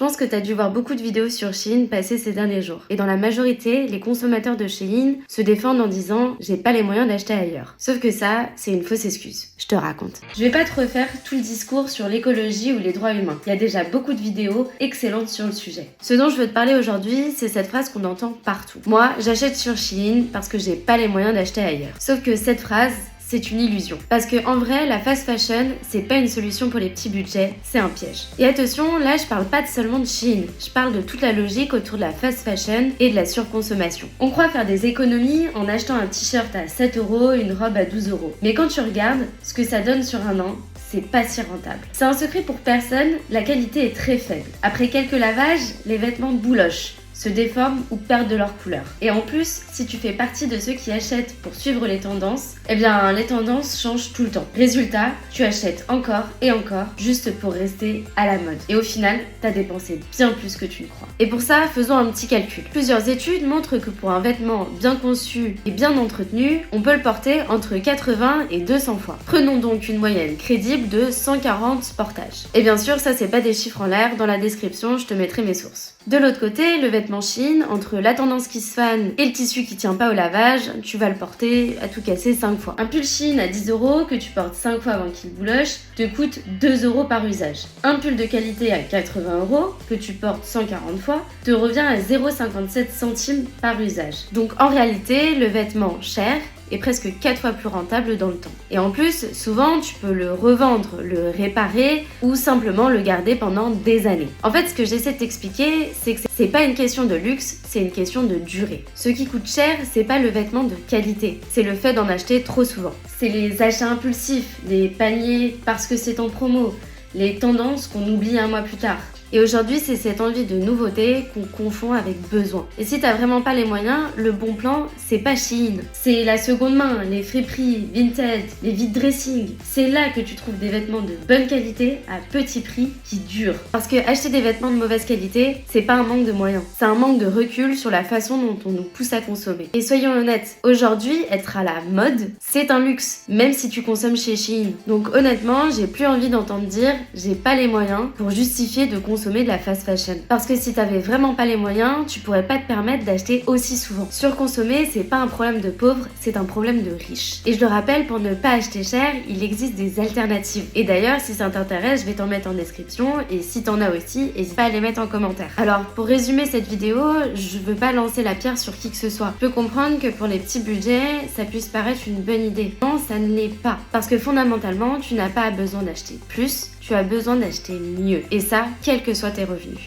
pense que tu as dû voir beaucoup de vidéos sur Shein passer ces derniers jours. Et dans la majorité, les consommateurs de Shein se défendent en disant « j'ai pas les moyens d'acheter ailleurs ». Sauf que ça, c'est une fausse excuse. Je te raconte. Je vais pas te refaire tout le discours sur l'écologie ou les droits humains. Il y a déjà beaucoup de vidéos excellentes sur le sujet. Ce dont je veux te parler aujourd'hui, c'est cette phrase qu'on entend partout. Moi, j'achète sur Shein parce que j'ai pas les moyens d'acheter ailleurs. Sauf que cette phrase, c'est une illusion. Parce que en vrai, la fast fashion, c'est pas une solution pour les petits budgets, c'est un piège. Et attention, là je parle pas seulement de Shein, je parle de toute la logique autour de la fast fashion et de la surconsommation. On croit faire des économies en achetant un t-shirt à 7€, une robe à 12€. Mais quand tu regardes ce que ça donne sur un an, c'est pas si rentable. C'est un secret pour personne, la qualité est très faible. Après quelques lavages, les vêtements boulochent, se déforment ou perdent de leur couleur. Et en plus, si tu fais partie de ceux qui achètent pour suivre les tendances, eh bien les tendances changent tout le temps. Résultat, tu achètes encore et encore juste pour rester à la mode. Et au final, t'as dépensé bien plus que tu ne crois. Et pour ça, faisons un petit calcul. Plusieurs études montrent que pour un vêtement bien conçu et bien entretenu, on peut le porter entre 80 et 200 fois. Prenons donc une moyenne crédible de 140 portages. Et bien sûr, ça c'est pas des chiffres en l'air, dans la description, je te mettrai mes sources. De l'autre côté, le vêtement Shein, entre la tendance qui se fane et le tissu qui tient pas au lavage, tu vas le porter à tout casser 5 fois. Un pull Shein à 10€ que tu portes 5 fois avant qu'il bouloche te coûte 2€ par usage. Un pull de qualité à 80€ que tu portes 140 fois te revient à 0,57 centimes par usage. Donc en réalité, le vêtement cher est presque 4 fois plus rentable dans le temps. Et en plus, souvent, tu peux le revendre, le réparer ou simplement le garder pendant des années. En fait, ce que j'essaie de t'expliquer, c'est que c'est pas une question de luxe, c'est une question de durée. Ce qui coûte cher, c'est pas le vêtement de qualité, c'est le fait d'en acheter trop souvent. C'est les achats impulsifs, les paniers parce que c'est en promo, les tendances qu'on oublie un mois plus tard. Et aujourd'hui, c'est cette envie de nouveauté qu'on confond avec besoin. Et si t'as vraiment pas les moyens, le bon plan, c'est pas Shein. C'est la seconde main, les friperies, Vinted, les vide dressing. C'est là que tu trouves des vêtements de bonne qualité à petit prix qui durent. Parce que acheter des vêtements de mauvaise qualité, c'est pas un manque de moyens. C'est un manque de recul sur la façon dont on nous pousse à consommer. Et soyons honnêtes, aujourd'hui, être à la mode, c'est un luxe, même si tu consommes chez Shein. Donc honnêtement, j'ai plus envie d'entendre dire j'ai pas les moyens pour justifier de consommer de la fast fashion. Parce que si t'avais vraiment pas les moyens, tu pourrais pas te permettre d'acheter aussi souvent. Surconsommer, c'est pas un problème de pauvre, c'est un problème de riche. Et je le rappelle, pour ne pas acheter cher, il existe des alternatives. Et d'ailleurs, si ça t'intéresse, je vais t'en mettre en description, et si t'en as aussi, n'hésite pas à les mettre en commentaire. Alors, pour résumer cette vidéo, je veux pas lancer la pierre sur qui que ce soit. Je peux comprendre que pour les petits budgets, ça puisse paraître une bonne idée. Non, ça ne l'est pas. Parce que fondamentalement, tu n'as pas besoin d'acheter plus, tu as besoin d'acheter mieux. Et ça, quels que soient tes revenus.